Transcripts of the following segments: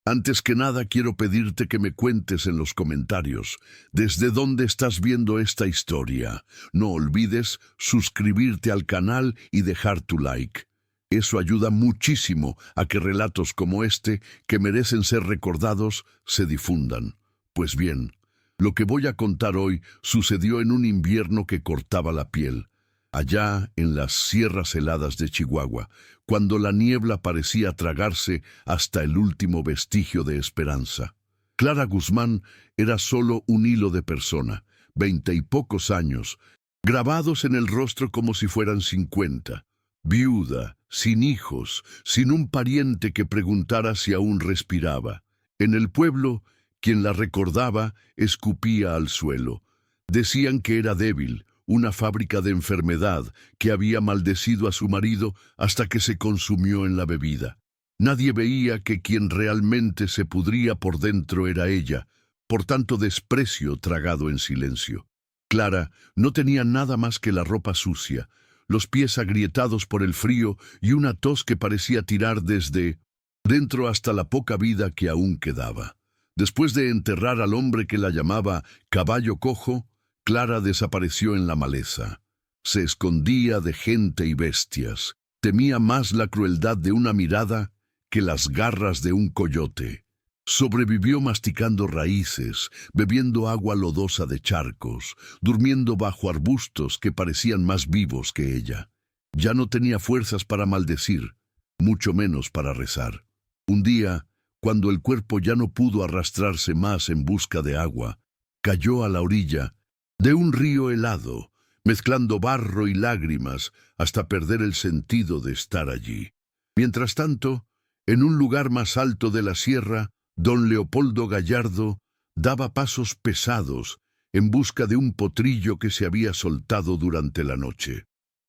Antes que nada quiero pedirte que me cuentes en los comentarios desde dónde estás viendo esta historia. No olvides suscribirte al canal y dejar tu like. Eso ayuda muchísimo a que relatos como este, que merecen ser recordados, se difundan. Pues bien, lo que voy a contar hoy sucedió en un invierno que cortaba la piel, allá en las sierras heladas de Chihuahua, cuando la niebla parecía tragarse hasta el último vestigio de esperanza. Clara Guzmán era solo un hilo de persona, 20 y pocos años, grabados en el rostro como si fueran 50. Viuda, sin hijos, sin un pariente que preguntara si aún respiraba. En el pueblo, quien la recordaba escupía al suelo. Decían que era débil, una fábrica de enfermedad que había maldecido a su marido hasta que se consumió en la bebida. Nadie veía que quien realmente se pudría por dentro era ella, por tanto desprecio tragado en silencio. Clara no tenía nada más que la ropa sucia, los pies agrietados por el frío y una tos que parecía tirar desde dentro hasta la poca vida que aún quedaba. Después de enterrar al hombre que la llamaba caballo cojo, Clara desapareció en la maleza. Se escondía de gente y bestias. Temía más la crueldad de una mirada que las garras de un coyote. Sobrevivió masticando raíces, bebiendo agua lodosa de charcos, durmiendo bajo arbustos que parecían más vivos que ella. Ya no tenía fuerzas para maldecir, mucho menos para rezar. Un día, cuando el cuerpo ya no pudo arrastrarse más en busca de agua, cayó a la orilla de un río helado, mezclando barro y lágrimas hasta perder el sentido de estar allí. Mientras tanto, en un lugar más alto de la sierra, don Leopoldo Gallardo daba pasos pesados en busca de un potrillo que se había soltado durante la noche.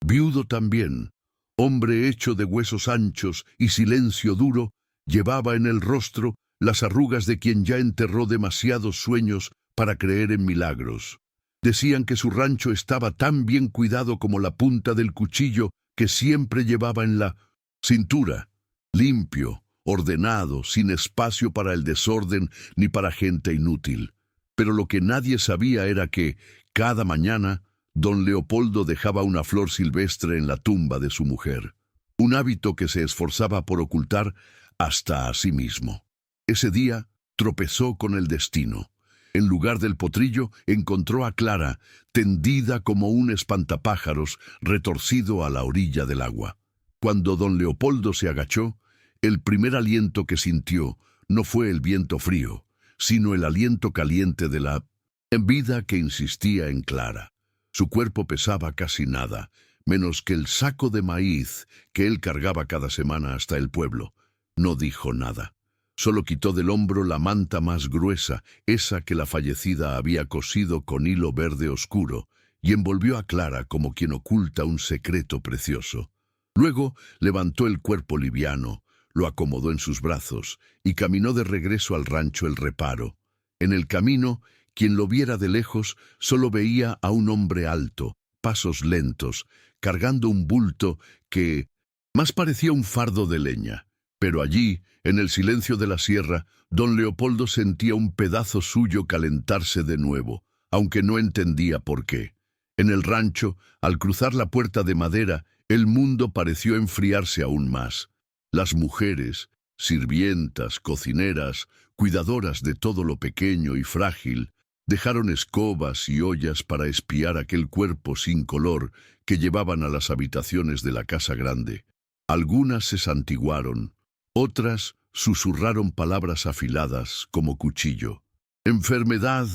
Viudo también, hombre hecho de huesos anchos y silencio duro, llevaba en el rostro las arrugas de quien ya enterró demasiados sueños para creer en milagros. Decían que su rancho estaba tan bien cuidado como la punta del cuchillo que siempre llevaba en la cintura, limpio, ordenado, sin espacio para el desorden ni para gente inútil. Pero lo que nadie sabía era que, cada mañana, don Leopoldo dejaba una flor silvestre en la tumba de su mujer, un hábito que se esforzaba por ocultar hasta a sí mismo. Ese día tropezó con el destino. En lugar del potrillo, encontró a Clara, tendida como un espantapájaros, retorcido a la orilla del agua. Cuando don Leopoldo se agachó, el primer aliento que sintió no fue el viento frío, sino el aliento caliente de la vida que insistía en Clara. Su cuerpo pesaba casi nada, menos que el saco de maíz que él cargaba cada semana hasta el pueblo. No dijo nada. Solo quitó del hombro la manta más gruesa, esa que la fallecida había cosido con hilo verde oscuro, y envolvió a Clara como quien oculta un secreto precioso. Luego levantó el cuerpo liviano, lo acomodó en sus brazos y caminó de regreso al rancho El Reparo. En el camino, quien lo viera de lejos solo veía a un hombre alto, pasos lentos, cargando un bulto que más parecía un fardo de leña. Pero allí, en el silencio de la sierra, don Leopoldo sentía un pedazo suyo calentarse de nuevo, aunque no entendía por qué. En el rancho, al cruzar la puerta de madera, el mundo pareció enfriarse aún más. Las mujeres, sirvientas, cocineras, cuidadoras de todo lo pequeño y frágil, dejaron escobas y ollas para espiar aquel cuerpo sin color que llevaban a las habitaciones de la casa grande. Algunas se santiguaron, otras susurraron palabras afiladas como cuchillo. Enfermedad,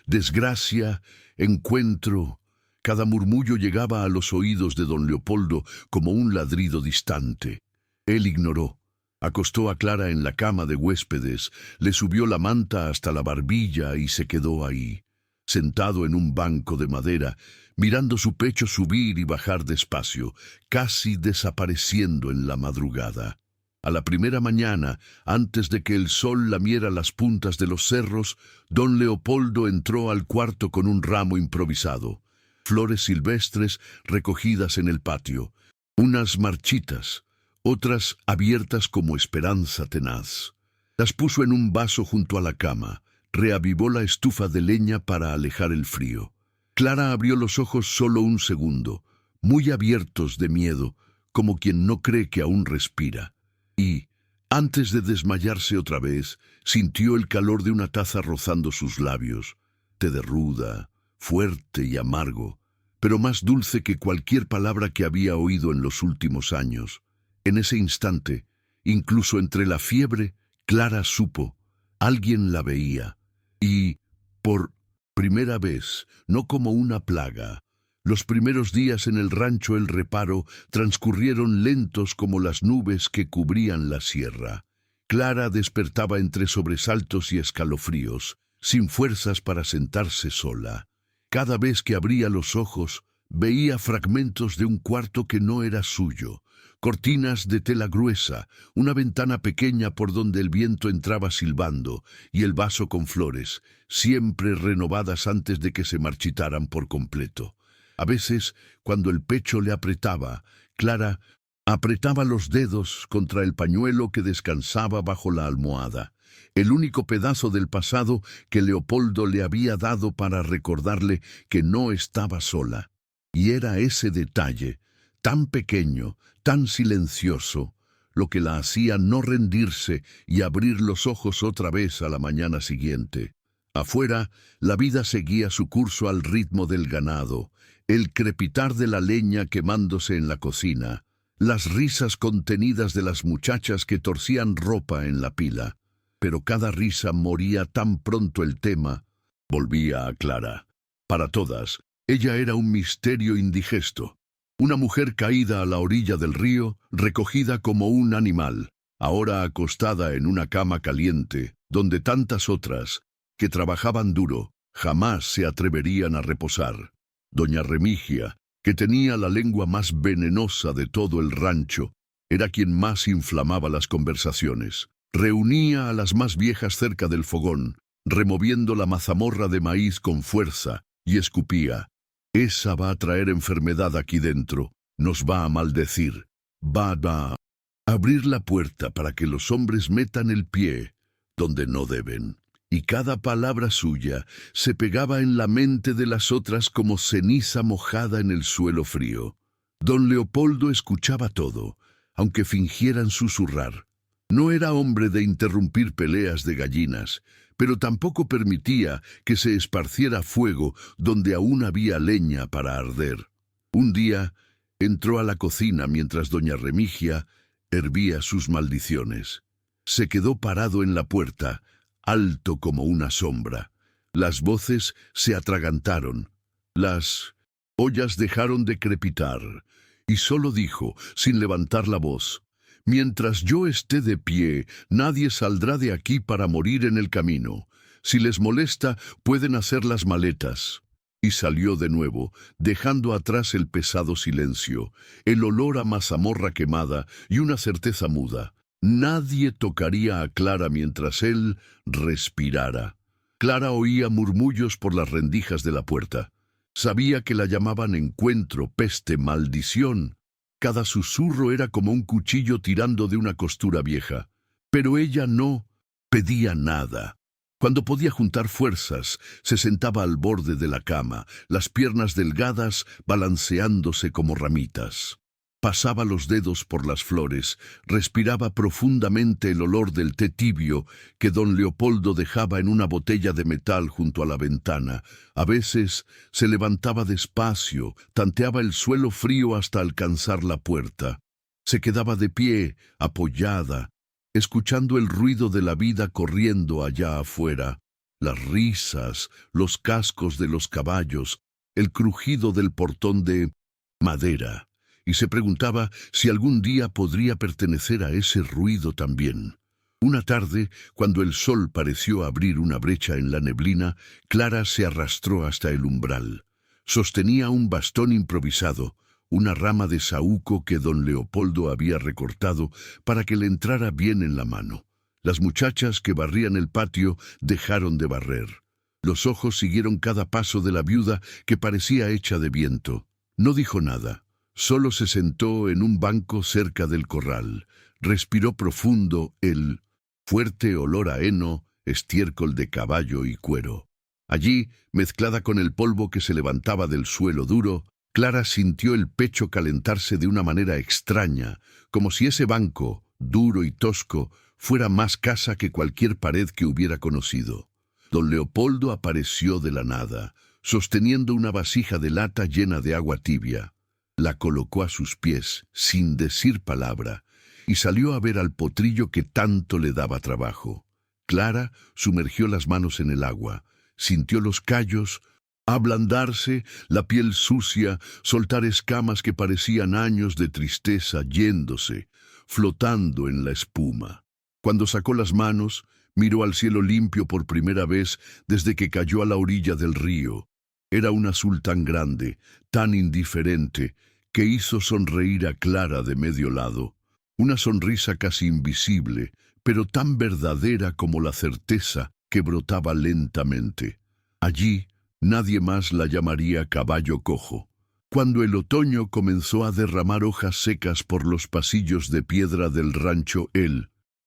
desgracia, encuentro. Cada murmullo llegaba a los oídos de don Leopoldo como un ladrido distante. Él ignoró. Acostó a Clara en la cama de huéspedes, le subió la manta hasta la barbilla y se quedó ahí, sentado en un banco de madera, mirando su pecho subir y bajar despacio, casi desapareciendo en la madrugada. A la primera mañana, antes de que el sol lamiera las puntas de los cerros, don Leopoldo entró al cuarto con un ramo improvisado, flores silvestres recogidas en el patio, unas marchitas, otras abiertas como esperanza tenaz. Las puso en un vaso junto a la cama, reavivó la estufa de leña para alejar el frío. Clara abrió los ojos solo un segundo, muy abiertos de miedo, como quien no cree que aún respira. Y, antes de desmayarse otra vez, sintió el calor de una taza rozando sus labios, té de ruda, fuerte y amargo, pero más dulce que cualquier palabra que había oído en los últimos años. En ese instante, incluso entre la fiebre, Clara supo, alguien la veía, y, por primera vez, no como una plaga, los primeros días en el rancho El Reparo transcurrieron lentos como las nubes que cubrían la sierra. Clara despertaba entre sobresaltos y escalofríos, sin fuerzas para sentarse sola. Cada vez que abría los ojos, veía fragmentos de un cuarto que no era suyo, cortinas de tela gruesa, una ventana pequeña por donde el viento entraba silbando, y el vaso con flores, siempre renovadas antes de que se marchitaran por completo. A veces, cuando el pecho le apretaba, Clara apretaba los dedos contra el pañuelo que descansaba bajo la almohada, el único pedazo del pasado que Leopoldo le había dado para recordarle que no estaba sola. Y era ese detalle, tan pequeño, tan silencioso, lo que la hacía no rendirse y abrir los ojos otra vez a la mañana siguiente. Afuera, la vida seguía su curso al ritmo del ganado, el crepitar de la leña quemándose en la cocina, las risas contenidas de las muchachas que torcían ropa en la pila. Pero cada risa moría tan pronto el tema volvía a Clara. Para todas, ella era un misterio indigesto. Una mujer caída a la orilla del río, recogida como un animal, ahora acostada en una cama caliente, donde tantas otras, que trabajaban duro, jamás se atreverían a reposar. Doña Remigia, que tenía la lengua más venenosa de todo el rancho, era quien más inflamaba las conversaciones. Reunía a las más viejas cerca del fogón, removiendo la mazamorra de maíz con fuerza, y escupía: «Esa va a traer enfermedad aquí dentro, nos va a maldecir, va a abrir la puerta para que los hombres metan el pie donde no deben». Y cada palabra suya se pegaba en la mente de las otras como ceniza mojada en el suelo frío. Don Leopoldo escuchaba todo, aunque fingieran susurrar. No era hombre de interrumpir peleas de gallinas, pero tampoco permitía que se esparciera fuego donde aún había leña para arder. Un día entró a la cocina mientras doña Remigia hervía sus maldiciones. Se quedó parado en la puerta, alto como una sombra. Las voces se atragantaron, las ollas dejaron de crepitar, y solo dijo, sin levantar la voz: «Mientras yo esté de pie, nadie saldrá de aquí para morir en el camino. Si les molesta, pueden hacer las maletas». Y salió de nuevo, dejando atrás el pesado silencio, el olor a mazamorra quemada y una certeza muda. Nadie tocaría a Clara mientras él respirara. Clara oía murmullos por las rendijas de la puerta. Sabía que la llamaban encuentro, peste, maldición. Cada susurro era como un cuchillo tirando de una costura vieja. Pero ella no pedía nada. Cuando podía juntar fuerzas, se sentaba al borde de la cama, las piernas delgadas balanceándose como ramitas. Pasaba los dedos por las flores, respiraba profundamente el olor del té tibio que don Leopoldo dejaba en una botella de metal junto a la ventana. A veces se levantaba despacio, tanteaba el suelo frío hasta alcanzar la puerta. Se quedaba de pie, apoyada, escuchando el ruido de la vida corriendo allá afuera, las risas, los cascos de los caballos, el crujido del portón de madera. Y se preguntaba si algún día podría pertenecer a ese ruido también. Una tarde, cuando el sol pareció abrir una brecha en la neblina, Clara se arrastró hasta el umbral. Sostenía un bastón improvisado, una rama de saúco que don Leopoldo había recortado para que le entrara bien en la mano. Las muchachas que barrían el patio dejaron de barrer. Los ojos siguieron cada paso de la viuda que parecía hecha de viento. No dijo nada. Solo se sentó en un banco cerca del corral. Respiró profundo el fuerte olor a heno, estiércol de caballo y cuero. Allí, mezclada con el polvo que se levantaba del suelo duro, Clara sintió el pecho calentarse de una manera extraña, como si ese banco, duro y tosco, fuera más casa que cualquier pared que hubiera conocido. Don Leopoldo apareció de la nada, sosteniendo una vasija de lata llena de agua tibia. La colocó a sus pies, sin decir palabra, y salió a ver al potrillo que tanto le daba trabajo. Clara sumergió las manos en el agua, sintió los callos ablandarse, la piel sucia, soltar escamas que parecían años de tristeza yéndose, flotando en la espuma. Cuando sacó las manos, miró al cielo limpio por primera vez desde que cayó a la orilla del río. Era un azul tan grande, tan indiferente, que hizo sonreír a Clara de medio lado. Una sonrisa casi invisible, pero tan verdadera como la certeza que brotaba lentamente. Allí, nadie más la llamaría caballo cojo. Cuando el otoño comenzó a derramar hojas secas por los pasillos de piedra del rancho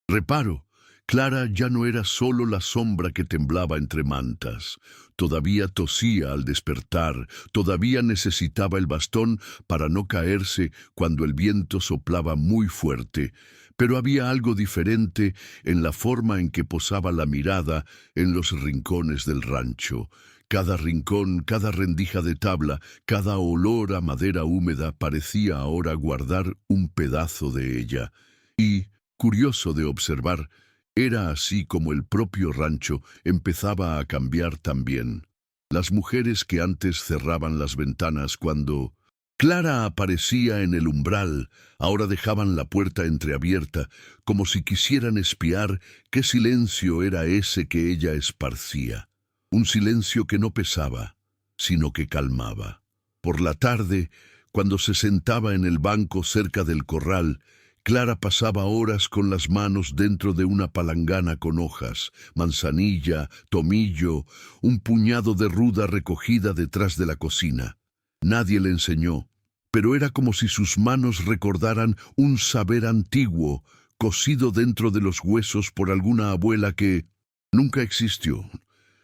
Reparo, Clara ya no era solo la sombra que temblaba entre mantas. Todavía tosía al despertar, todavía necesitaba el bastón para no caerse cuando el viento soplaba muy fuerte, pero había algo diferente en la forma en que posaba la mirada en los rincones del rancho. Cada rincón, cada rendija de tabla, cada olor a madera húmeda parecía ahora guardar un pedazo de ella. Y, curioso de observar, era así como el propio rancho empezaba a cambiar también. Las mujeres que antes cerraban las ventanas cuando Clara aparecía en el umbral, ahora dejaban la puerta entreabierta, como si quisieran espiar qué silencio era ese que ella esparcía. Un silencio que no pesaba, sino que calmaba. Por la tarde, cuando se sentaba en el banco cerca del corral, Clara pasaba horas con las manos dentro de una palangana con hojas, manzanilla, tomillo, un puñado de ruda recogida detrás de la cocina. Nadie le enseñó, pero era como si sus manos recordaran un saber antiguo, cosido dentro de los huesos por alguna abuela que nunca existió.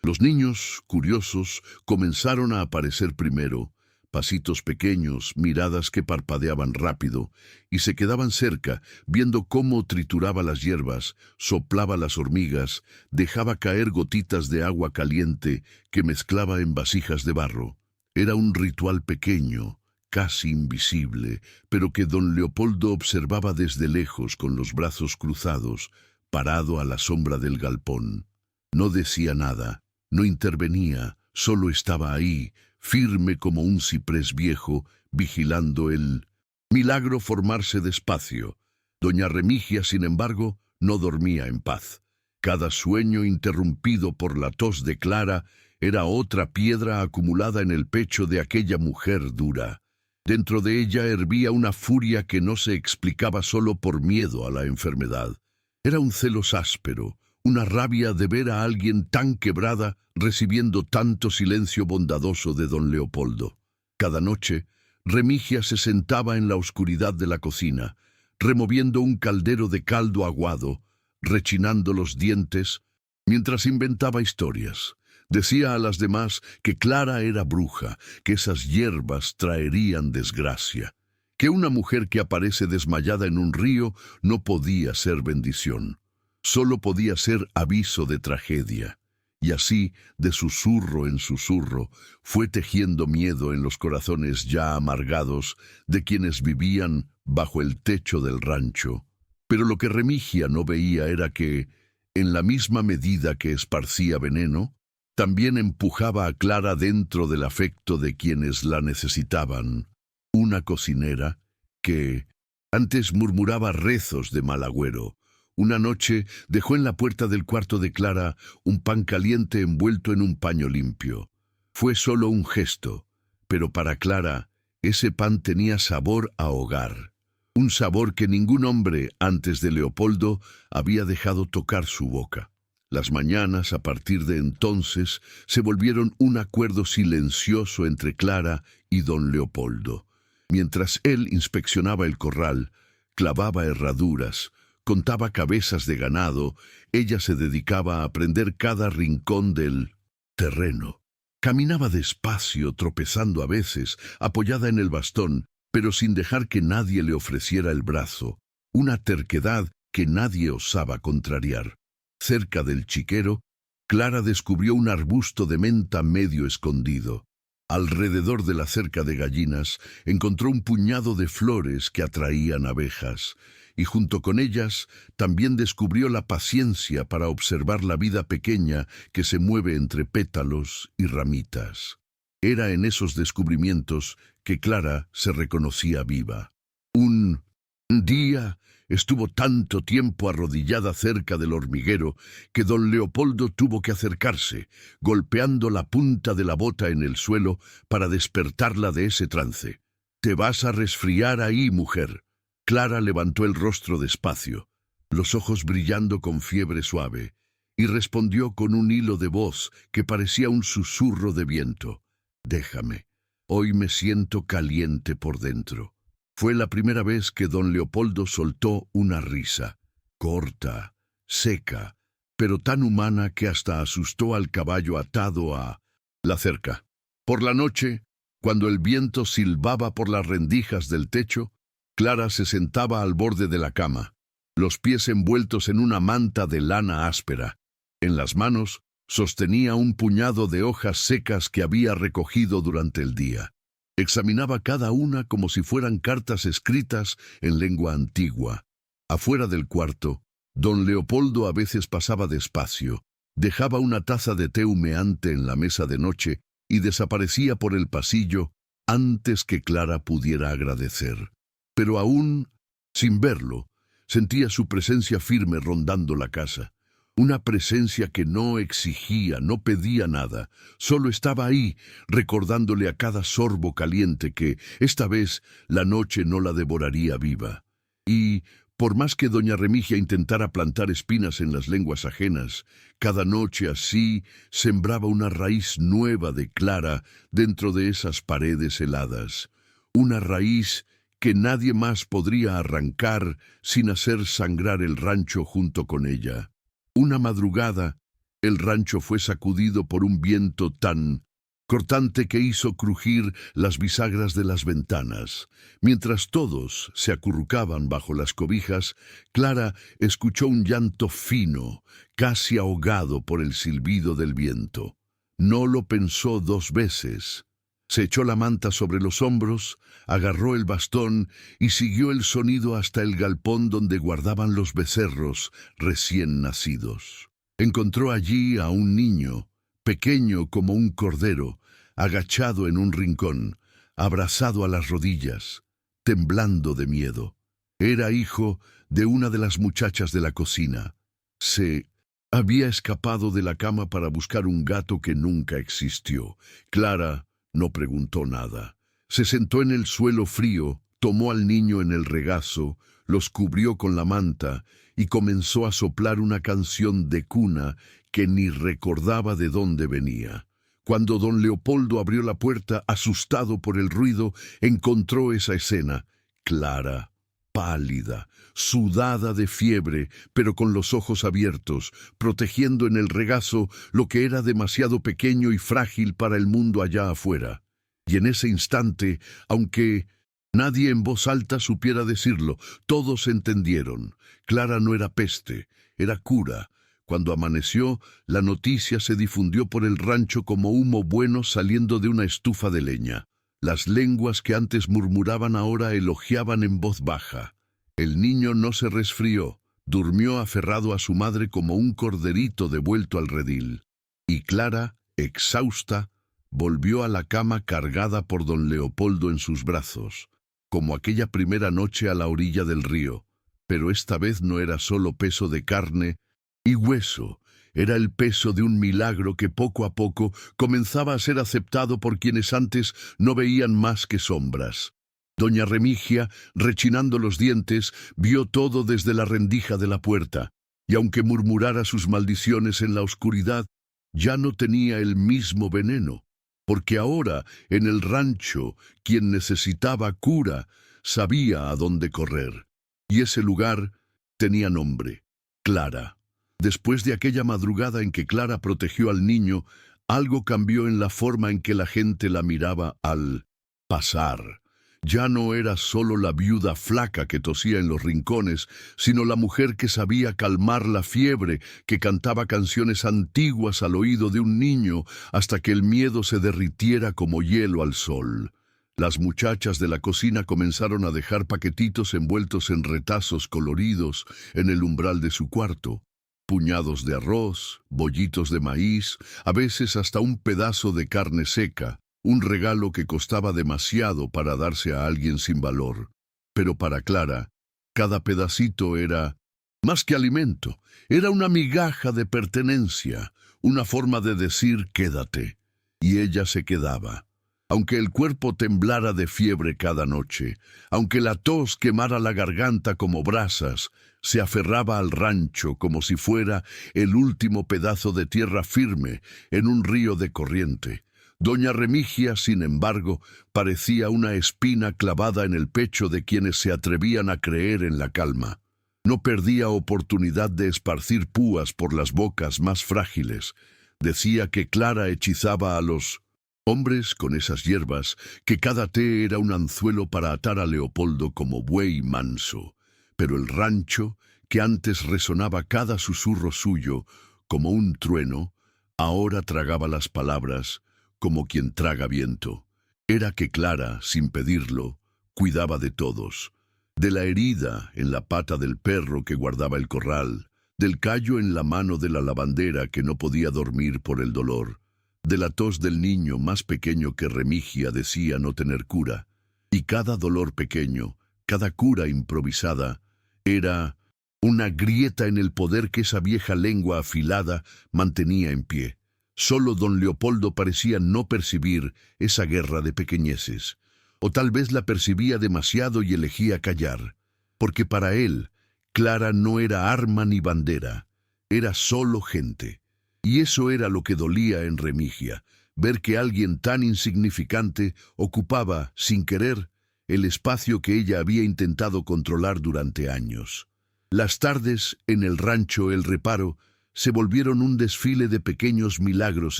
Los niños, curiosos, comenzaron a aparecer primero, pasitos pequeños, miradas que parpadeaban rápido, y se quedaban cerca, viendo cómo trituraba las hierbas, soplaba las hormigas, dejaba caer gotitas de agua caliente que mezclaba en vasijas de barro. Era un ritual pequeño, casi invisible, pero que don Leopoldo observaba desde lejos con los brazos cruzados, parado a la sombra del galpón. No decía nada, no intervenía, solo estaba ahí, firme como un ciprés viejo, vigilando el milagro formarse despacio. Doña Remigia, sin embargo, no dormía en paz. Cada sueño interrumpido por la tos de Clara era otra piedra acumulada en el pecho de aquella mujer dura. Dentro de ella hervía una furia que no se explicaba solo por miedo a la enfermedad. Era un celos áspero, una rabia de ver a alguien tan quebrada recibiendo tanto silencio bondadoso de don Leopoldo. Cada noche, Remigia se sentaba en la oscuridad de la cocina, removiendo un caldero de caldo aguado, rechinando los dientes, mientras inventaba historias. Decía a las demás que Clara era bruja, que esas hierbas traerían desgracia, que una mujer que aparece desmayada en un río no podía ser bendición, solo podía ser aviso de tragedia. Y así, de susurro en susurro, fue tejiendo miedo en los corazones ya amargados de quienes vivían bajo el techo del rancho. Pero lo que Remigia no veía era que, en la misma medida que esparcía veneno, también empujaba a Clara dentro del afecto de quienes la necesitaban. Una cocinera que antes murmuraba rezos de mal agüero. Una noche dejó en la puerta del cuarto de Clara un pan caliente envuelto en un paño limpio. Fue solo un gesto, pero para Clara ese pan tenía sabor a hogar. Un sabor que ningún hombre antes de Leopoldo había dejado tocar su boca. Las mañanas, a partir de entonces, se volvieron un acuerdo silencioso entre Clara y don Leopoldo. Mientras él inspeccionaba el corral, clavaba herraduras, contaba cabezas de ganado, ella se dedicaba a aprender cada rincón del terreno. Caminaba despacio, tropezando a veces, apoyada en el bastón, pero sin dejar que nadie le ofreciera el brazo, una terquedad que nadie osaba contrariar. Cerca del chiquero, Clara descubrió un arbusto de menta medio escondido. Alrededor de la cerca de gallinas encontró un puñado de flores que atraían abejas, y junto con ellas también descubrió la paciencia para observar la vida pequeña que se mueve entre pétalos y ramitas. Era en esos descubrimientos que Clara se reconocía viva. Un día estuvo tanto tiempo arrodillada cerca del hormiguero que don Leopoldo tuvo que acercarse, golpeando la punta de la bota en el suelo para despertarla de ese trance. «Te vas a resfriar ahí, mujer». Clara levantó el rostro despacio, los ojos brillando con fiebre suave, y respondió con un hilo de voz que parecía un susurro de viento. «Déjame, hoy me siento caliente por dentro». Fue la primera vez que don Leopoldo soltó una risa, corta, seca, pero tan humana que hasta asustó al caballo atado a la cerca. Por la noche, cuando el viento silbaba por las rendijas del techo, Clara se sentaba al borde de la cama, los pies envueltos en una manta de lana áspera. En las manos sostenía un puñado de hojas secas que había recogido durante el día. Examinaba cada una como si fueran cartas escritas en lengua antigua. Afuera del cuarto, don Leopoldo a veces pasaba despacio, dejaba una taza de té humeante en la mesa de noche y desaparecía por el pasillo antes que Clara pudiera agradecer. Pero aún, sin verlo, sentía su presencia firme rondando la casa. Una presencia que no exigía, no pedía nada, solo estaba ahí, recordándole a cada sorbo caliente que, esta vez, la noche no la devoraría viva. Y, por más que doña Remigia intentara plantar espinas en las lenguas ajenas, cada noche así sembraba una raíz nueva de Clara dentro de esas paredes heladas. Una raíz que nadie más podría arrancar sin hacer sangrar el rancho junto con ella. Una madrugada, el rancho fue sacudido por un viento tan cortante que hizo crujir las bisagras de las ventanas. Mientras todos se acurrucaban bajo las cobijas, Clara escuchó un llanto fino, casi ahogado por el silbido del viento. No lo pensó dos veces. Se echó la manta sobre los hombros, agarró el bastón y siguió el sonido hasta el galpón donde guardaban los becerros recién nacidos. Encontró allí a un niño, pequeño como un cordero, agachado en un rincón, abrazado a las rodillas, temblando de miedo. Era hijo de una de las muchachas de la cocina. Se había escapado de la cama para buscar un gato que nunca existió. Clara no preguntó nada. Se sentó en el suelo frío, tomó al niño en el regazo, los cubrió con la manta y comenzó a soplar una canción de cuna que ni recordaba de dónde venía. Cuando don Leopoldo abrió la puerta, asustado por el ruido, encontró esa escena. Clara, pálida, sudada de fiebre, pero con los ojos abiertos, protegiendo en el regazo lo que era demasiado pequeño y frágil para el mundo allá afuera. Y en ese instante, aunque nadie en voz alta supiera decirlo, todos entendieron. Clara no era peste, era cura. Cuando amaneció, la noticia se difundió por el rancho como humo bueno saliendo de una estufa de leña. Las lenguas que antes murmuraban ahora elogiaban en voz baja. El niño no se resfrió, durmió aferrado a su madre como un corderito devuelto al redil. Y Clara, exhausta, volvió a la cama cargada por don Leopoldo en sus brazos, como aquella primera noche a la orilla del río. Pero esta vez no era solo peso de carne y hueso, era el peso de un milagro que poco a poco comenzaba a ser aceptado por quienes antes no veían más que sombras. Doña Remigia, rechinando los dientes, vio todo desde la rendija de la puerta, y aunque murmurara sus maldiciones en la oscuridad, ya no tenía el mismo veneno, porque ahora, en el rancho, quien necesitaba cura sabía a dónde correr, y ese lugar Tenía nombre: Clara. Después de aquella madrugada en que Clara protegió al niño, algo cambió en la forma en que la gente la miraba al pasar. Ya no era solo la viuda flaca que tosía en los rincones, sino la mujer que sabía calmar la fiebre, que cantaba canciones antiguas al oído de un niño hasta que el miedo se derritiera como hielo al sol. Las muchachas de la cocina comenzaron a dejar paquetitos envueltos en retazos coloridos en el umbral de su cuarto. Puñados de arroz, bollitos de maíz, a veces hasta un pedazo de carne seca. Un regalo que costaba demasiado para darse a alguien sin valor. Pero para Clara, cada pedacito era más que alimento, era una migaja de pertenencia, una forma de decir quédate. Y ella se quedaba. Aunque el cuerpo temblara de fiebre cada noche, aunque la tos quemara la garganta como brasas, se aferraba al rancho como si fuera el último pedazo de tierra firme en un río de corriente. Doña Remigia, sin embargo, parecía una espina clavada en el pecho de quienes se atrevían a creer en la calma. No perdía oportunidad de esparcir púas por las bocas más frágiles. Decía que Clara hechizaba a los hombres con esas hierbas, que cada té era un anzuelo para atar a Leopoldo como buey manso. Pero el rancho, que antes resonaba cada susurro suyo como un trueno, ahora tragaba las palabras como quien traga viento. Era que Clara, sin pedirlo, cuidaba de todos. De la herida en la pata del perro que guardaba el corral, del callo en la mano de la lavandera que no podía dormir por el dolor, de la tos del niño más pequeño que Remigia decía no tener cura. Y cada dolor pequeño, cada cura improvisada, era una grieta en el poder que esa vieja lengua afilada mantenía en pie. Solo don Leopoldo parecía no percibir esa guerra de pequeñeces, o tal vez la percibía demasiado y elegía callar, porque para él, Clara no era arma ni bandera, era solo gente. Y eso era lo que dolía en Remigia, ver que alguien tan insignificante ocupaba, sin querer, el espacio que ella había intentado controlar durante años. Las tardes, en el rancho El Reparo, se volvieron un desfile de pequeños milagros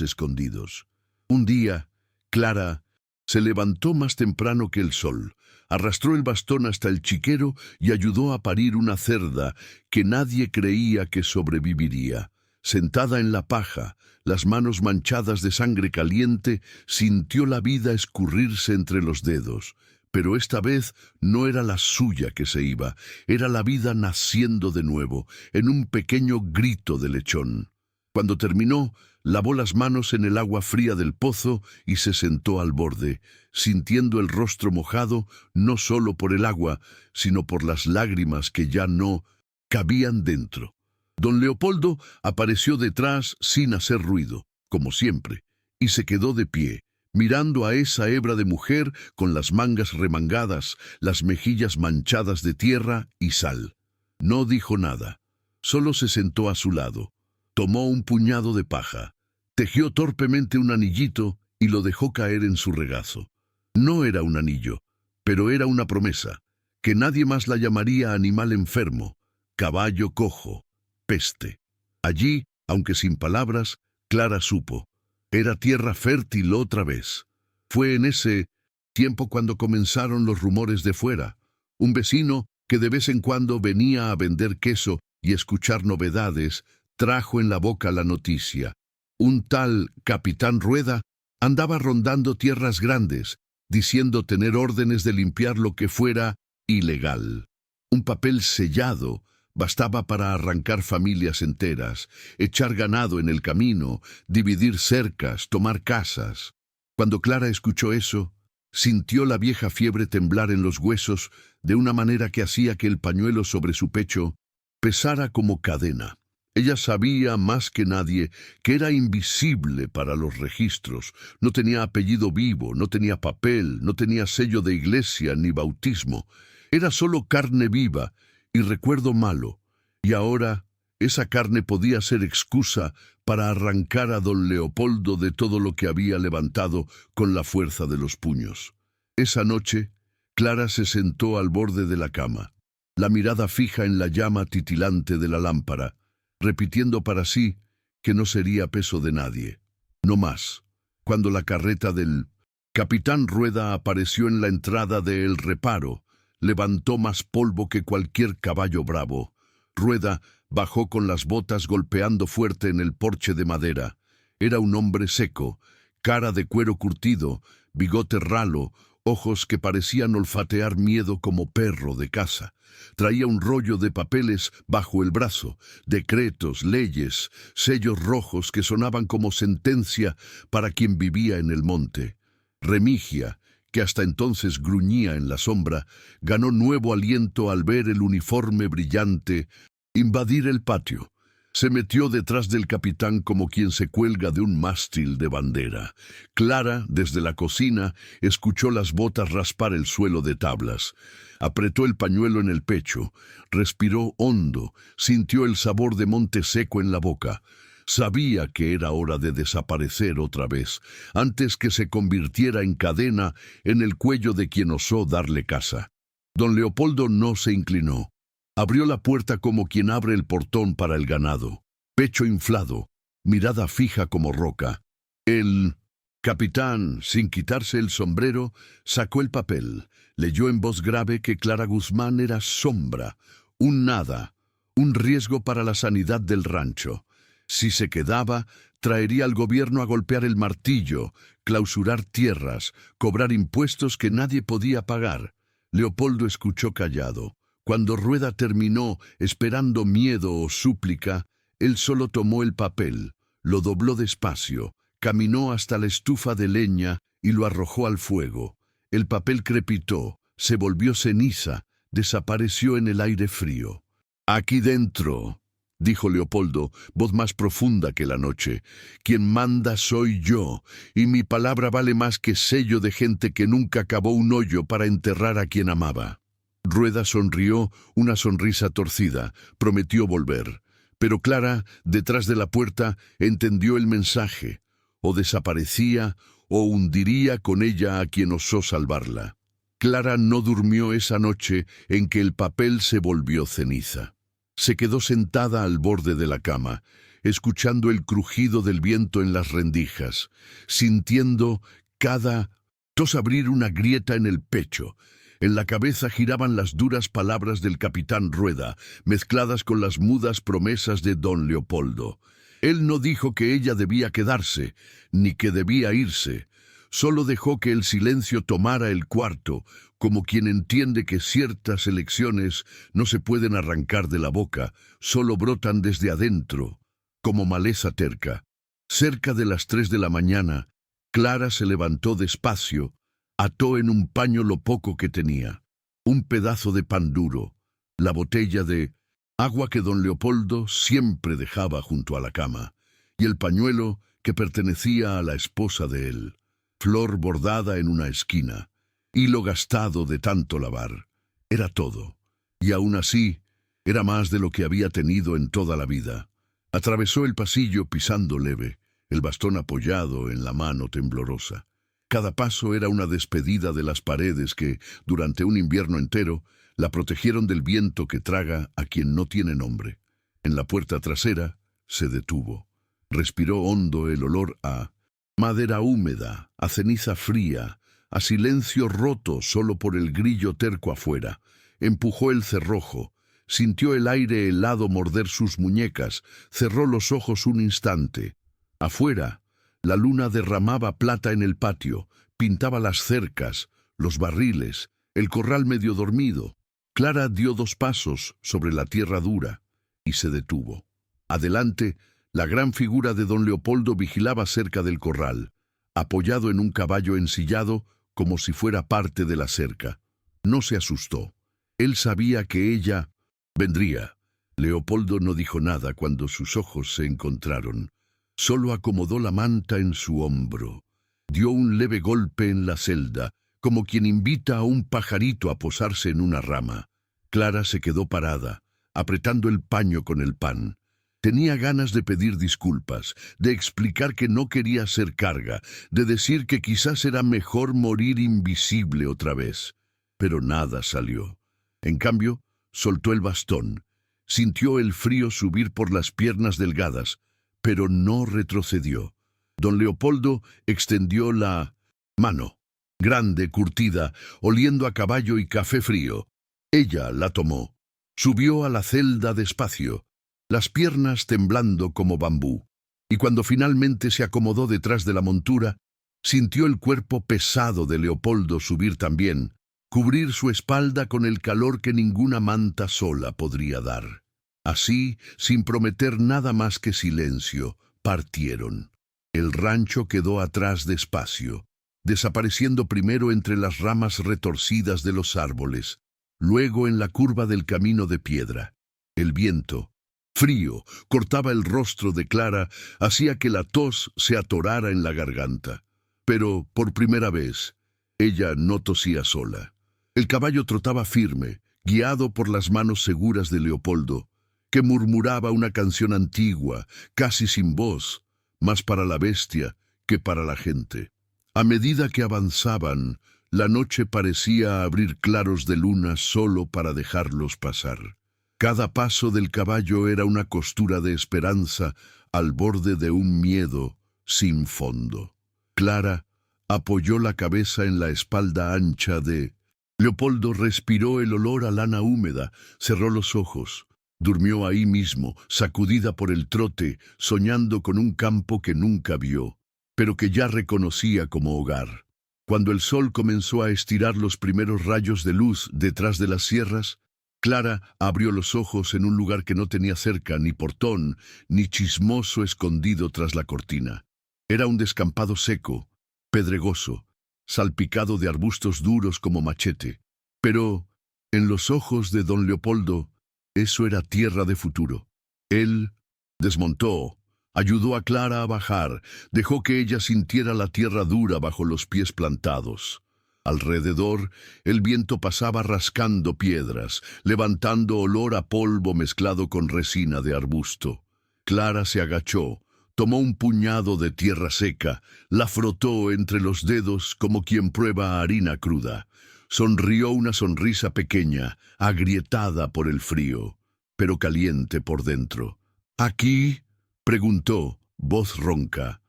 escondidos. Un día, Clara se levantó más temprano que el sol, arrastró el bastón hasta el chiquero y ayudó a parir una cerda que nadie creía que sobreviviría. Sentada en la paja, las manos manchadas de sangre caliente, sintió la vida escurrirse entre los dedos. Pero esta vez no era la suya que se iba, era la vida naciendo de nuevo, en un pequeño grito de lechón. Cuando terminó, lavó las manos en el agua fría del pozo y se sentó al borde, sintiendo el rostro mojado no solo por el agua, sino por las lágrimas que ya no cabían dentro. Don Leopoldo apareció detrás sin hacer ruido, como siempre, y se quedó de pie, mirando a esa hebra de mujer con las mangas remangadas, las mejillas manchadas de tierra y sal. No dijo nada, solo se sentó a su lado, tomó un puñado de paja, tejió torpemente un anillito y lo dejó caer en su regazo. No era un anillo, pero era una promesa, que nadie más la llamaría animal enfermo, caballo cojo, peste. Allí, aunque sin palabras, Clara supo. Era tierra fértil otra vez. Fue en ese tiempo cuando comenzaron los rumores de fuera. Un vecino que de vez en cuando venía a vender queso y escuchar novedades, trajo en la boca la noticia. Un tal Capitán Rueda andaba rondando tierras grandes, diciendo tener órdenes de limpiar lo que fuera ilegal. Un papel sellado bastaba para arrancar familias enteras, echar ganado en el camino, dividir cercas, tomar casas. Cuando Clara escuchó eso, sintió la vieja fiebre temblar en los huesos de una manera que hacía que el pañuelo sobre su pecho pesara como cadena. Ella sabía más que nadie que era invisible para los registros, no tenía apellido vivo, no tenía papel, no tenía sello de iglesia ni bautismo. Era solo carne viva y recuerdo malo, y ahora esa carne podía ser excusa para arrancar a don Leopoldo de todo lo que había levantado con la fuerza de los puños. Esa noche, Clara se sentó al borde de la cama. la mirada fija en la llama titilante de la lámpara, repitiendo para sí que no sería peso de nadie. No más. Cuando la carreta del capitán Rueda apareció en la entrada de El Reparo, levantó más polvo que cualquier caballo bravo. Rueda bajó con las botas golpeando fuerte en el porche de madera. Era un hombre seco, cara de cuero curtido, bigote ralo, ojos que parecían olfatear miedo como perro de caza. Traía un rollo de papeles bajo el brazo, decretos, leyes, sellos rojos que sonaban como sentencia para quien vivía en el monte. Remigia, que hasta entonces gruñía en la sombra, ganó nuevo aliento al ver el uniforme brillante invadir el patio. Se metió detrás del capitán como quien se cuelga de un mástil de bandera. Clara, desde la cocina, escuchó las botas raspar el suelo de tablas. Apretó el pañuelo en el pecho, respiró hondo, sintió el sabor de monte seco en la boca. Sabía que era hora de desaparecer otra vez, antes que se convirtiera en cadena en el cuello de quien osó darle caza. Don Leopoldo no se inclinó. Abrió la puerta como quien abre el portón para el ganado. Pecho inflado, mirada fija como roca. El capitán, sin quitarse el sombrero, sacó el papel. Leyó en voz grave que Clara Guzmán era sombra, un nada, un riesgo para la sanidad del rancho. Si se quedaba, traería al gobierno a golpear el martillo, clausurar tierras, cobrar impuestos que nadie podía pagar. Leopoldo escuchó callado. Cuando Rueda terminó, esperando miedo o súplica, él solo tomó el papel, lo dobló despacio, caminó hasta la estufa de leña y lo arrojó al fuego. El papel crepitó, se volvió ceniza, desapareció en el aire frío. «Aquí dentro», dijo Leopoldo, voz más profunda que la noche, «quien manda soy yo, y mi palabra vale más que sello de gente que nunca cavó un hoyo para enterrar a quien amaba». Rueda sonrió, una sonrisa torcida, prometió volver. Pero Clara, detrás de la puerta, entendió el mensaje. O desaparecía, o hundiría con ella a quien osó salvarla. Clara no durmió esa noche en que el papel se volvió ceniza. Se quedó sentada al borde de la cama, escuchando el crujido del viento en las rendijas, sintiendo cada tos abrir una grieta en el pecho. En la cabeza giraban las duras palabras del capitán Rueda, mezcladas con las mudas promesas de don Leopoldo. Él no dijo que ella debía quedarse, ni que debía irse. Solo dejó que el silencio tomara el cuarto, como quien entiende que ciertas elecciones no se pueden arrancar de la boca, solo brotan desde adentro, como maleza terca. Cerca de las 3 de la mañana, Clara se levantó despacio, ató en un paño lo poco que tenía, un pedazo de pan duro, la botella de agua que don Leopoldo siempre dejaba junto a la cama, y el pañuelo que pertenecía a la esposa de él, flor bordada en una esquina, hilo gastado de tanto lavar. Era todo, y aún así, era más de lo que había tenido en toda la vida. Atravesó el pasillo pisando leve, el bastón apoyado en la mano temblorosa. Cada paso era una despedida de las paredes que, durante un invierno entero, la protegieron del viento que traga a quien no tiene nombre. En la puerta trasera se detuvo. Respiró hondo el olor a madera húmeda, a ceniza fría, a silencio roto solo por el grillo terco afuera. Empujó el cerrojo, sintió el aire helado morder sus muñecas, cerró los ojos un instante. Afuera, la luna derramaba plata en el patio, pintaba las cercas, los barriles, el corral medio dormido. Clara dio 2 pasos sobre la tierra dura y se detuvo. Adelante, la gran figura de don Leopoldo vigilaba cerca del corral, apoyado en un caballo ensillado como si fuera parte de la cerca. No se asustó. Él sabía que ella vendría. Leopoldo no dijo nada cuando sus ojos se encontraron. Solo acomodó la manta en su hombro. Dio un leve golpe en la celda, como quien invita a un pajarito a posarse en una rama. Clara se quedó parada, apretando el paño con el pan. Tenía ganas de pedir disculpas, de explicar que no quería ser carga, de decir que quizás era mejor morir invisible otra vez. Pero nada salió. En cambio, soltó el bastón, sintió el frío subir por las piernas delgadas, pero no retrocedió. Don Leopoldo extendió la mano, grande, curtida, oliendo a caballo y café frío. Ella la tomó. Subió a la celda despacio, las piernas temblando como bambú, y cuando finalmente se acomodó detrás de la montura, sintió el cuerpo pesado de Leopoldo subir también, cubrir su espalda con el calor que ninguna manta sola podría dar. Así, sin prometer nada más que silencio, partieron. El rancho quedó atrás despacio, desapareciendo primero entre las ramas retorcidas de los árboles, luego en la curva del camino de piedra. El viento, frío, cortaba el rostro de Clara, hacía que la tos se atorara en la garganta. Pero, por primera vez, ella no tosía sola. El caballo trotaba firme, guiado por las manos seguras de Leopoldo, que murmuraba una canción antigua, casi sin voz, más para la bestia que para la gente. A medida que avanzaban, la noche parecía abrir claros de luna solo para dejarlos pasar. Cada paso del caballo era una costura de esperanza al borde de un miedo sin fondo. Clara apoyó la cabeza en la espalda ancha de Leopoldo. Respiró el olor a lana húmeda, cerró los ojos. Durmió ahí mismo, sacudida por el trote, soñando con un campo que nunca vio, pero que ya reconocía como hogar. Cuando el sol comenzó a estirar los primeros rayos de luz detrás de las sierras, Clara abrió los ojos en un lugar que no tenía cerca ni portón, ni chismoso escondido tras la cortina. Era un descampado seco, pedregoso, salpicado de arbustos duros como machete. Pero, en los ojos de don Leopoldo, eso era tierra de futuro. Él desmontó, ayudó a Clara a bajar, dejó que ella sintiera la tierra dura bajo los pies plantados. Alrededor, el viento pasaba rascando piedras, levantando olor a polvo mezclado con resina de arbusto. Clara se agachó, tomó un puñado de tierra seca, la frotó entre los dedos como quien prueba harina cruda. Sonrió una sonrisa pequeña, agrietada por el frío, pero caliente por dentro. «¿Aquí?», preguntó, voz ronca.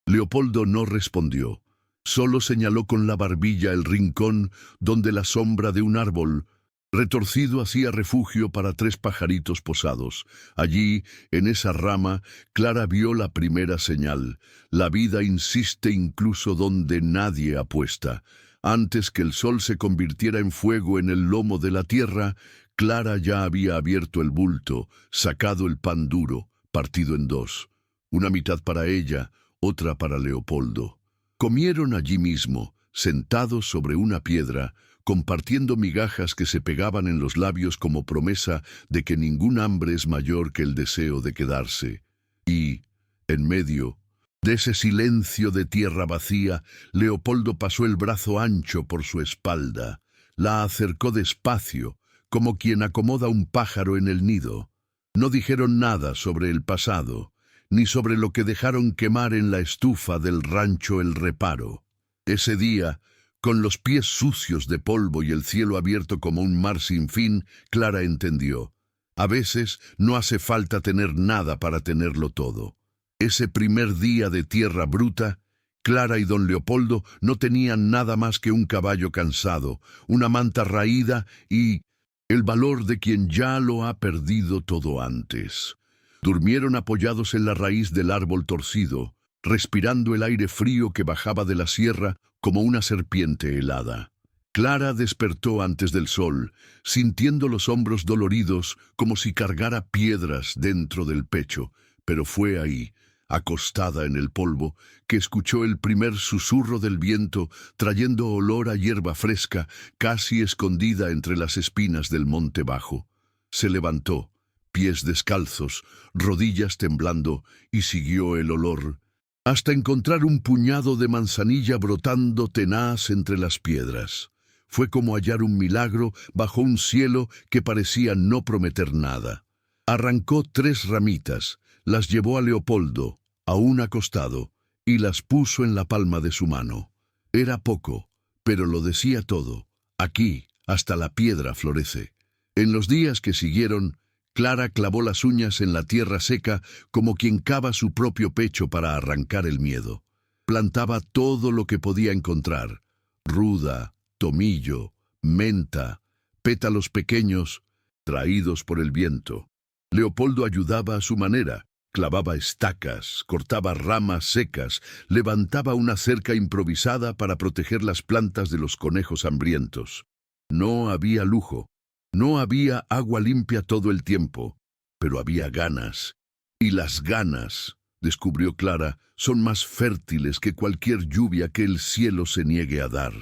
Leopoldo no respondió. Solo señaló con la barbilla el rincón donde la sombra de un árbol retorcido hacía refugio para 3 pajaritos posados. Allí, en esa rama, Clara vio la primera señal. La vida insiste incluso donde nadie apuesta. Antes que el sol se convirtiera en fuego en el lomo de la tierra, Clara ya había abierto el bulto, sacado el pan duro, partido en 2. Una mitad para ella, otra para Leopoldo. Comieron allí mismo, sentados sobre una piedra, compartiendo migajas que se pegaban en los labios como promesa de que ningún hambre es mayor que el deseo de quedarse. Y, en medio de ese silencio de tierra vacía, Leopoldo pasó el brazo ancho por su espalda, la acercó despacio, como quien acomoda un pájaro en el nido. No dijeron nada sobre el pasado, ni sobre lo que dejaron quemar en la estufa del rancho El Reparo. Ese día, con los pies sucios de polvo y el cielo abierto como un mar sin fin, Clara entendió. A veces no hace falta tener nada para tenerlo todo. Ese primer día de tierra bruta, Clara y don Leopoldo no tenían nada más que un caballo cansado, una manta raída y el valor de quien ya lo ha perdido todo antes. Durmieron apoyados en la raíz del árbol torcido, respirando el aire frío que bajaba de la sierra como una serpiente helada. Clara despertó antes del sol, sintiendo los hombros doloridos como si cargara piedras dentro del pecho, pero fue ahí, acostada en el polvo, que escuchó el primer susurro del viento trayendo olor a hierba fresca, casi escondida entre las espinas del monte bajo. Se levantó, pies descalzos, rodillas temblando, y siguió el olor, hasta encontrar un puñado de manzanilla brotando tenaz entre las piedras. Fue como hallar un milagro bajo un cielo que parecía no prometer nada. Arrancó 3 ramitas, las llevó a Leopoldo, aún acostado, y las puso en la palma de su mano. Era poco, pero lo decía todo. Aquí, hasta la piedra florece. En los días que siguieron, Clara clavó las uñas en la tierra seca como quien cava su propio pecho para arrancar el miedo. Plantaba todo lo que podía encontrar: ruda, tomillo, menta, pétalos pequeños, traídos por el viento. Leopoldo ayudaba a su manera. Clavaba estacas, cortaba ramas secas, levantaba una cerca improvisada para proteger las plantas de los conejos hambrientos. No había lujo, no había agua limpia todo el tiempo, pero había ganas. Y las ganas, descubrió Clara, son más fértiles que cualquier lluvia que el cielo se niegue a dar.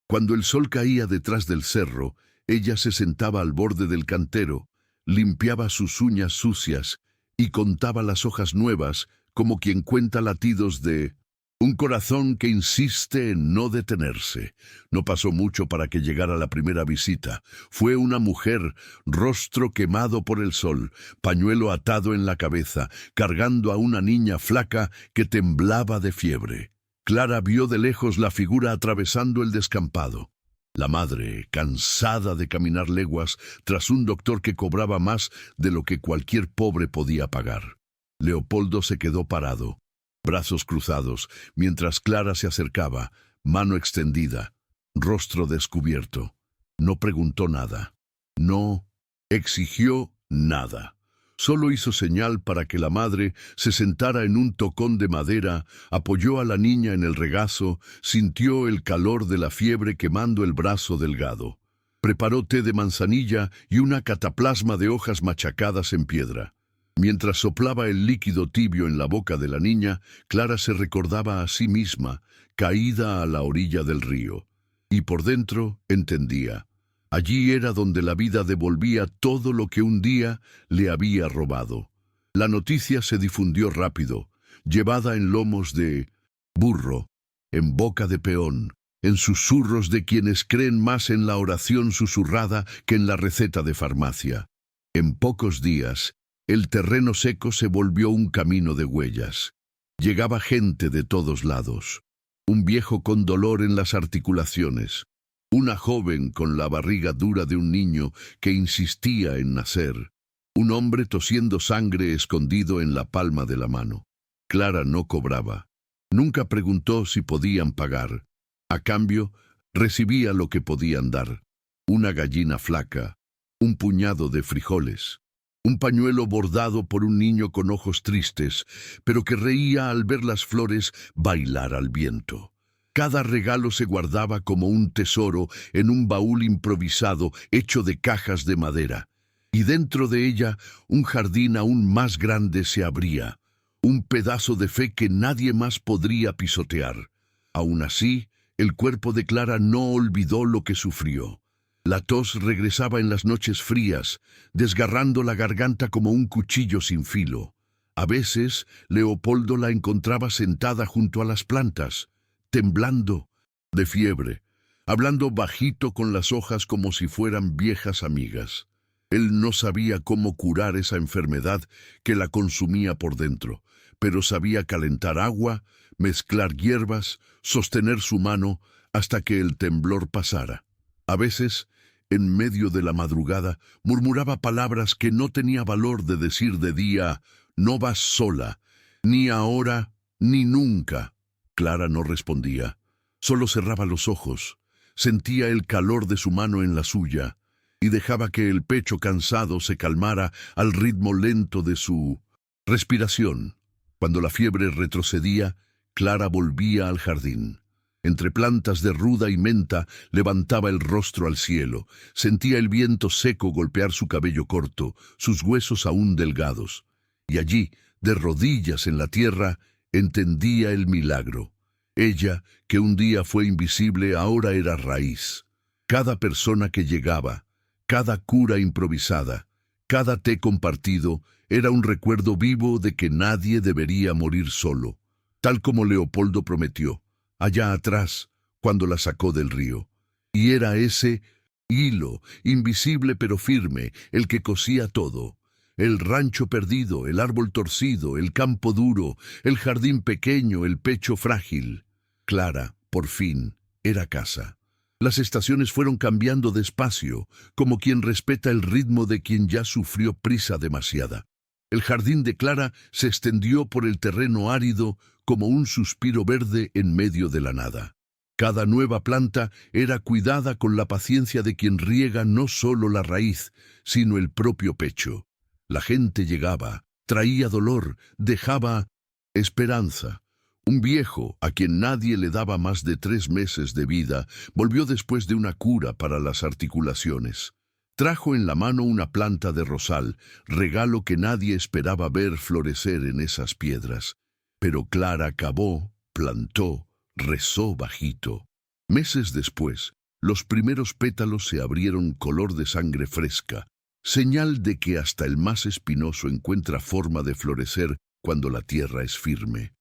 Cuando el sol caía detrás del cerro, ella se sentaba al borde del cantero, limpiaba sus uñas sucias y contaba las hojas nuevas como quien cuenta latidos de un corazón que insiste en no detenerse. No pasó mucho para que llegara la primera visita. Fue una mujer, rostro quemado por el sol, pañuelo atado en la cabeza, cargando a una niña flaca que temblaba de fiebre. Clara vio de lejos la figura atravesando el descampado. La madre, cansada de caminar leguas tras un doctor que cobraba más de lo que cualquier pobre podía pagar. Leopoldo se quedó parado, brazos cruzados, mientras Clara se acercaba, mano extendida, rostro descubierto. No preguntó nada. No exigió nada. Solo hizo señal para que la madre se sentara en un tocón de madera, apoyó a la niña en el regazo, sintió el calor de la fiebre quemando el brazo delgado. Preparó té de manzanilla y una cataplasma de hojas machacadas en piedra. Mientras soplaba el líquido tibio en la boca de la niña, Clara se recordaba a sí misma, caída a la orilla del río. Y por dentro entendía. Allí era donde la vida devolvía todo lo que un día le había robado. La noticia se difundió rápido, llevada en lomos de burro, en boca de peón, en susurros de quienes creen más en la oración susurrada que en la receta de farmacia. En pocos días, el terreno seco se volvió un camino de huellas. Llegaba gente de todos lados. Un viejo con dolor en las articulaciones. Una joven con la barriga dura de un niño que insistía en nacer. Un hombre tosiendo sangre escondido en la palma de la mano. Clara no cobraba. Nunca preguntó si podían pagar. A cambio, recibía lo que podían dar. Una gallina flaca, un puñado de frijoles, un pañuelo bordado por un niño con ojos tristes, pero que reía al ver las flores bailar al viento. Cada regalo se guardaba como un tesoro en un baúl improvisado hecho de cajas de madera. Y dentro de ella un jardín aún más grande se abría, un pedazo de fe que nadie más podría pisotear. Aún así, el cuerpo de Clara no olvidó lo que sufrió. La tos regresaba en las noches frías, desgarrando la garganta como un cuchillo sin filo. A veces, Leopoldo la encontraba sentada junto a las plantas, temblando de fiebre, hablando bajito con las hojas como si fueran viejas amigas. Él no sabía cómo curar esa enfermedad que la consumía por dentro, pero sabía calentar agua, mezclar hierbas, sostener su mano hasta que el temblor pasara. A veces, en medio de la madrugada, murmuraba palabras que no tenía valor de decir de día: «No vas sola, ni ahora, ni nunca». Clara no respondía, solo cerraba los ojos, sentía el calor de su mano en la suya y dejaba que el pecho cansado se calmara al ritmo lento de su respiración. Cuando la fiebre retrocedía, Clara volvía al jardín. Entre plantas de ruda y menta levantaba el rostro al cielo, sentía el viento seco golpear su cabello corto, sus huesos aún delgados. Y allí, de rodillas en la tierra, entendía el milagro. Ella, que un día fue invisible, ahora era raíz. Cada persona que llegaba, cada cura improvisada, cada té compartido, era un recuerdo vivo de que nadie debería morir solo, tal como Leopoldo prometió, allá atrás, cuando la sacó del río. Y era ese hilo, invisible pero firme, el que cosía todo. El rancho perdido, el árbol torcido, el campo duro, el jardín pequeño, el pecho frágil. Clara, por fin, era casa. Las estaciones fueron cambiando despacio, como quien respeta el ritmo de quien ya sufrió prisa demasiada. El jardín de Clara se extendió por el terreno árido como un suspiro verde en medio de la nada. Cada nueva planta era cuidada con la paciencia de quien riega no solo la raíz, sino el propio pecho. La gente llegaba, traía dolor, dejaba esperanza. Un viejo, a quien nadie le daba más de 3 meses de vida, volvió después de una cura para las articulaciones. Trajo en la mano una planta de rosal, regalo que nadie esperaba ver florecer en esas piedras. Pero Clara cavó, plantó, rezó bajito. Meses después, los primeros pétalos se abrieron color de sangre fresca, señal de que hasta el más espinoso encuentra forma de florecer cuando la tierra es firme.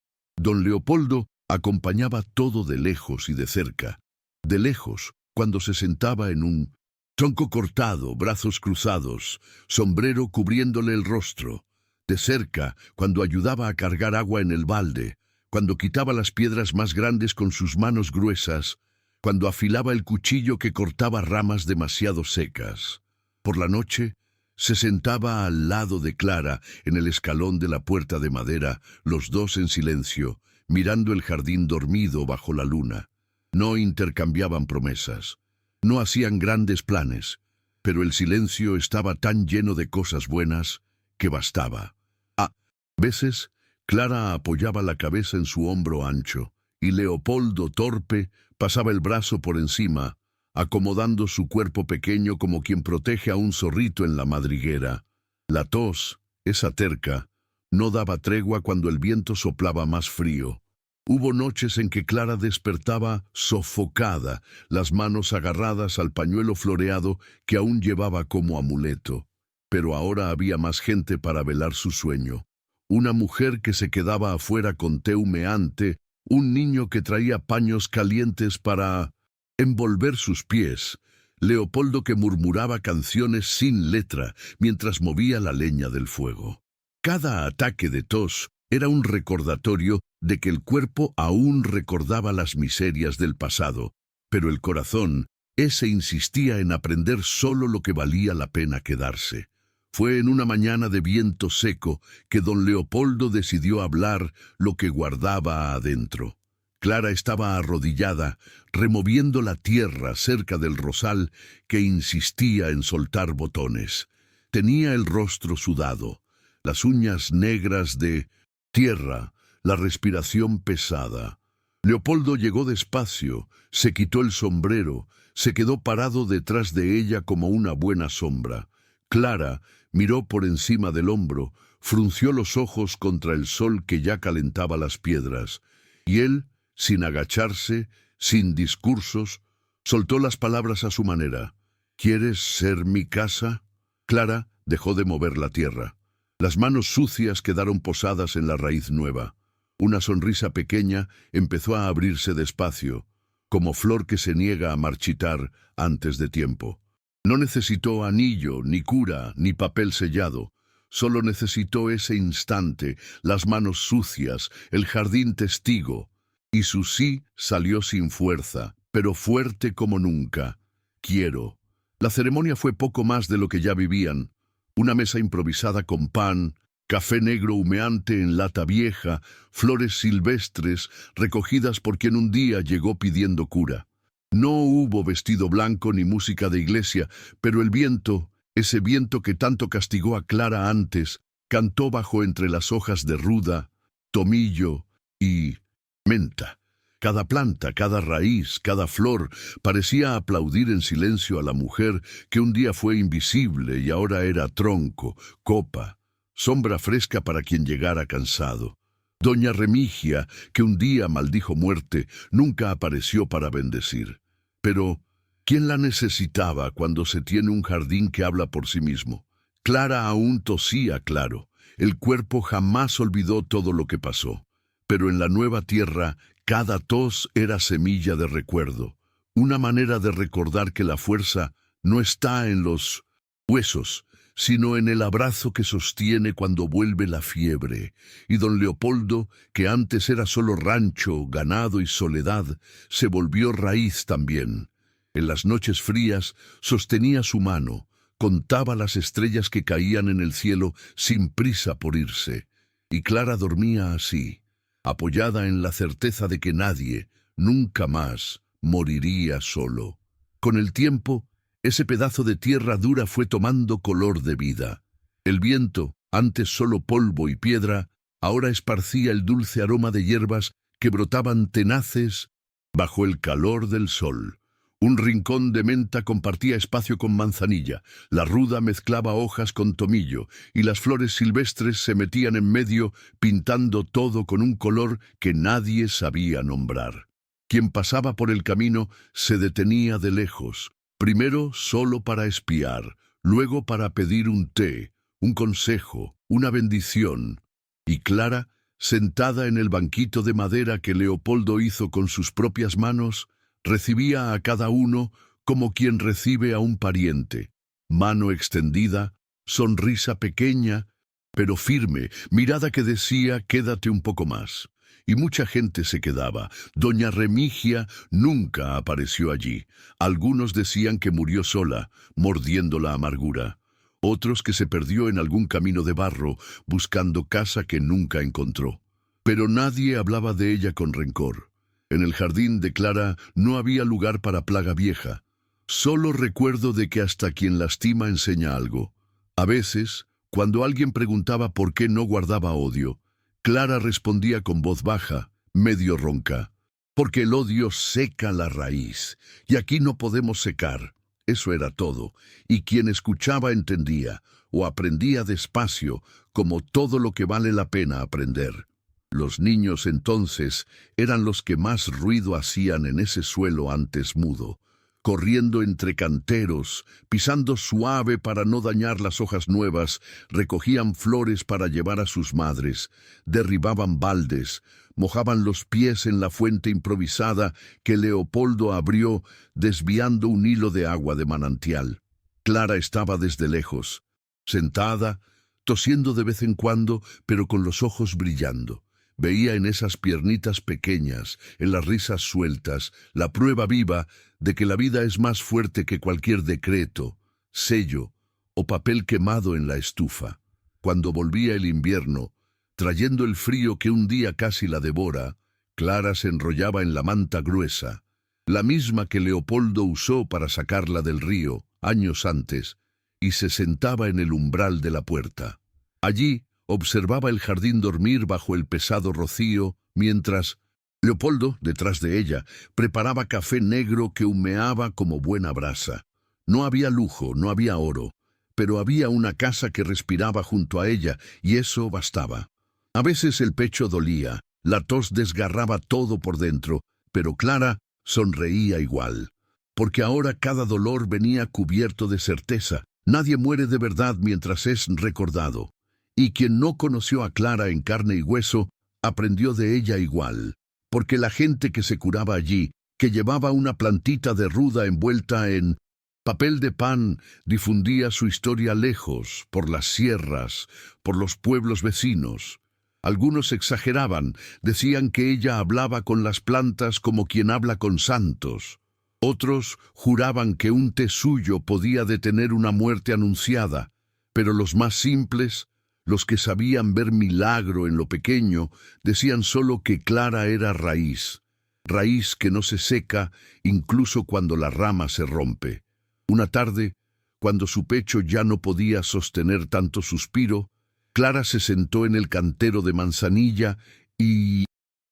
Don Leopoldo acompañaba todo de lejos y de cerca. De lejos, cuando se sentaba en un tronco cortado, brazos cruzados, sombrero cubriéndole el rostro. De cerca, cuando ayudaba a cargar agua en el balde, cuando quitaba las piedras más grandes con sus manos gruesas, cuando afilaba el cuchillo que cortaba ramas demasiado secas. Por la noche, se sentaba al lado de Clara en el escalón de la puerta de madera, los dos en silencio, mirando el jardín dormido bajo la luna. No intercambiaban promesas, no hacían grandes planes, pero el silencio estaba tan lleno de cosas buenas que bastaba. A veces, Clara apoyaba la cabeza en su hombro ancho, y Leopoldo, torpe, pasaba el brazo por encima, acomodando su cuerpo pequeño como quien protege a un zorrito en la madriguera. La tos, esa terca, no daba tregua cuando el viento soplaba más frío. Hubo noches en que Clara despertaba sofocada, las manos agarradas al pañuelo floreado que aún llevaba como amuleto. Pero ahora había más gente para velar su sueño. Una mujer que se quedaba afuera con té humeante, un niño que traía paños calientes para envolver sus pies, Leopoldo que murmuraba canciones sin letra mientras movía la leña del fuego. Cada ataque de tos era un recordatorio de que el cuerpo aún recordaba las miserias del pasado, pero el corazón, ese insistía en aprender solo lo que valía la pena quedarse. Fue en una mañana de viento seco que don Leopoldo decidió hablar lo que guardaba adentro. Clara estaba arrodillada, removiendo la tierra cerca del rosal que insistía en soltar botones. Tenía el rostro sudado, las uñas negras de tierra, la respiración pesada. Leopoldo llegó despacio, se quitó el sombrero, se quedó parado detrás de ella como una buena sombra. Clara miró por encima del hombro, frunció los ojos contra el sol que ya calentaba las piedras, y él, sin agacharse, sin discursos, soltó las palabras a su manera. ¿Quieres ser mi casa? Clara dejó de mover la tierra. Las manos sucias quedaron posadas en la raíz nueva. Una sonrisa pequeña empezó a abrirse despacio, como flor que se niega a marchitar antes de tiempo. No necesitó anillo, ni cura, ni papel sellado. Solo necesitó ese instante, las manos sucias, el jardín testigo. Y su sí salió sin fuerza, pero fuerte como nunca. Quiero. La ceremonia fue poco más de lo que ya vivían. Una mesa improvisada con pan, café negro humeante en lata vieja, flores silvestres recogidas por quien un día llegó pidiendo cura. No hubo vestido blanco ni música de iglesia, pero el viento, ese viento que tanto castigó a Clara antes, cantó bajo entre las hojas de ruda, tomillo y menta. Cada planta, cada raíz, cada flor parecía aplaudir en silencio a la mujer que un día fue invisible y ahora era tronco, copa, sombra fresca para quien llegara cansado. Doña Remigia, que un día maldijo muerte, nunca apareció para bendecir. Pero, ¿quién la necesitaba cuando se tiene un jardín que habla por sí mismo? Clara aún tosía, claro. El cuerpo jamás olvidó todo lo que pasó. Pero en la nueva tierra, cada tos era semilla de recuerdo. Una manera de recordar que la fuerza no está en los huesos, sino en el abrazo que sostiene cuando vuelve la fiebre. Y don Leopoldo, que antes era solo rancho, ganado y soledad, se volvió raíz también. En las noches frías sostenía su mano, contaba las estrellas que caían en el cielo sin prisa por irse, y Clara dormía así, apoyada en la certeza de que nadie, nunca más, moriría solo. Con el tiempo, ese pedazo de tierra dura fue tomando color de vida. El viento, antes solo polvo y piedra, ahora esparcía el dulce aroma de hierbas que brotaban tenaces bajo el calor del sol. Un rincón de menta compartía espacio con manzanilla, la ruda mezclaba hojas con tomillo, y las flores silvestres se metían en medio, pintando todo con un color que nadie sabía nombrar. Quien pasaba por el camino se detenía de lejos, primero solo para espiar, luego para pedir un té, un consejo, una bendición. Y Clara, sentada en el banquito de madera que Leopoldo hizo con sus propias manos, recibía a cada uno como quien recibe a un pariente. Mano extendida, sonrisa pequeña, pero firme, mirada que decía, quédate un poco más. Y mucha gente se quedaba. Doña Remigia nunca apareció allí. Algunos decían que murió sola, mordiendo la amargura. Otros que se perdió en algún camino de barro, buscando casa que nunca encontró. Pero nadie hablaba de ella con rencor. En el jardín de Clara no había lugar para plaga vieja. Solo recuerdo de que hasta quien lastima enseña algo. A veces, cuando alguien preguntaba por qué no guardaba odio, Clara respondía con voz baja, medio ronca, porque el odio seca la raíz, y aquí no podemos secar. Eso era todo, y quien escuchaba entendía, o aprendía despacio, como todo lo que vale la pena aprender. Los niños entonces eran los que más ruido hacían en ese suelo antes mudo, corriendo entre canteros, pisando suave para no dañar las hojas nuevas, recogían flores para llevar a sus madres, derribaban baldes, mojaban los pies en la fuente improvisada que Leopoldo abrió, desviando un hilo de agua de manantial. Clara estaba desde lejos, sentada, tosiendo de vez en cuando, pero con los ojos brillando. Veía en esas piernitas pequeñas, en las risas sueltas, la prueba viva de que la vida es más fuerte que cualquier decreto, sello o papel quemado en la estufa. Cuando volvía el invierno, trayendo el frío que un día casi la devora, Clara se enrollaba en la manta gruesa, la misma que Leopoldo usó para sacarla del río, años antes, y se sentaba en el umbral de la puerta. Allí observaba el jardín dormir bajo el pesado rocío, mientras Leopoldo, detrás de ella, preparaba café negro que humeaba como buena brasa. No había lujo, no había oro, pero había una casa que respiraba junto a ella, y eso bastaba. A veces el pecho dolía, la tos desgarraba todo por dentro, pero Clara sonreía igual, porque ahora cada dolor venía cubierto de certeza. Nadie muere de verdad mientras es recordado. Y quien no conoció a Clara en carne y hueso, aprendió de ella igual, porque la gente que se curaba allí, que llevaba una plantita de ruda envuelta en papel de pan, difundía su historia lejos, por las sierras, por los pueblos vecinos. Algunos exageraban, decían que ella hablaba con las plantas como quien habla con santos. Otros juraban que un té suyo podía detener una muerte anunciada, pero los más simples, los que sabían ver milagro en lo pequeño, decían solo que Clara era raíz, raíz que no se seca incluso cuando la rama se rompe. Una tarde, cuando su pecho ya no podía sostener tanto suspiro, Clara se sentó en el cantero de manzanilla y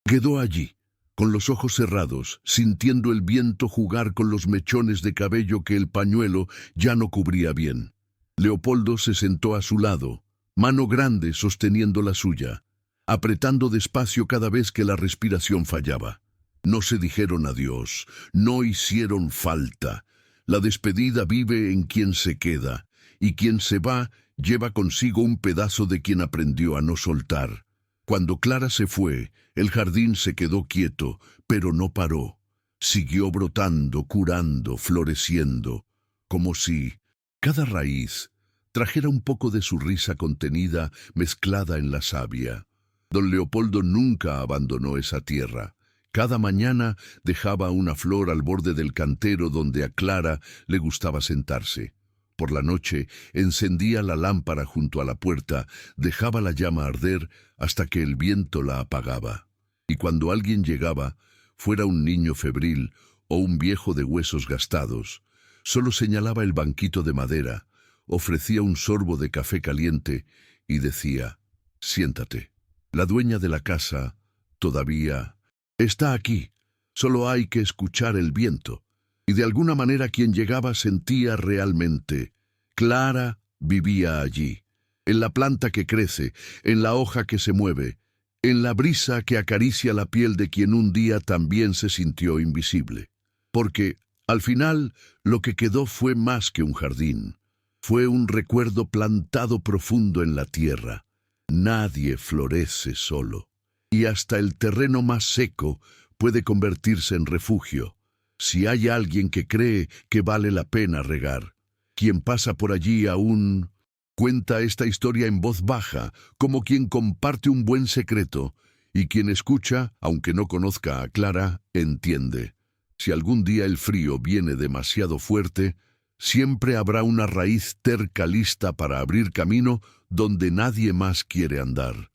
quedó allí, con los ojos cerrados, sintiendo el viento jugar con los mechones de cabello que el pañuelo ya no cubría bien. Leopoldo se sentó a su lado, mano grande sosteniendo la suya, apretando despacio cada vez que la respiración fallaba. No se dijeron adiós, no hicieron falta. La despedida vive en quien se queda, y quien se va lleva consigo un pedazo de quien aprendió a no soltar. Cuando Clara se fue, el jardín se quedó quieto, pero no paró. Siguió brotando, curando, floreciendo, como si cada raíz trajera un poco de su risa contenida mezclada en la savia. Don Leopoldo nunca abandonó esa tierra, Cada mañana dejaba una flor al borde del cantero donde a Clara le gustaba sentarse. Por la noche encendía la lámpara junto a la puerta, dejaba la llama arder hasta que el viento la apagaba. Y cuando alguien llegaba, fuera un niño febril o un viejo de huesos gastados, solo señalaba el banquito de madera, ofrecía un sorbo de café caliente y decía: «Siéntate». La dueña de la casa todavía está aquí, solo hay que escuchar el viento. Y de alguna manera quien llegaba sentía realmente. Clara vivía allí, en la planta que crece, en la hoja que se mueve, en la brisa que acaricia la piel de quien un día también se sintió invisible. Porque, al final, lo que quedó fue más que un jardín. Fue un recuerdo plantado profundo en la tierra. Nadie florece solo. Y hasta el terreno más seco puede convertirse en refugio, si hay alguien que cree que vale la pena regar. Quien pasa por allí aún cuenta esta historia en voz baja, como quien comparte un buen secreto, y quien escucha, aunque no conozca a Clara, entiende. Si algún día el frío viene demasiado fuerte, siempre habrá una raíz terca lista para abrir camino donde nadie más quiere andar.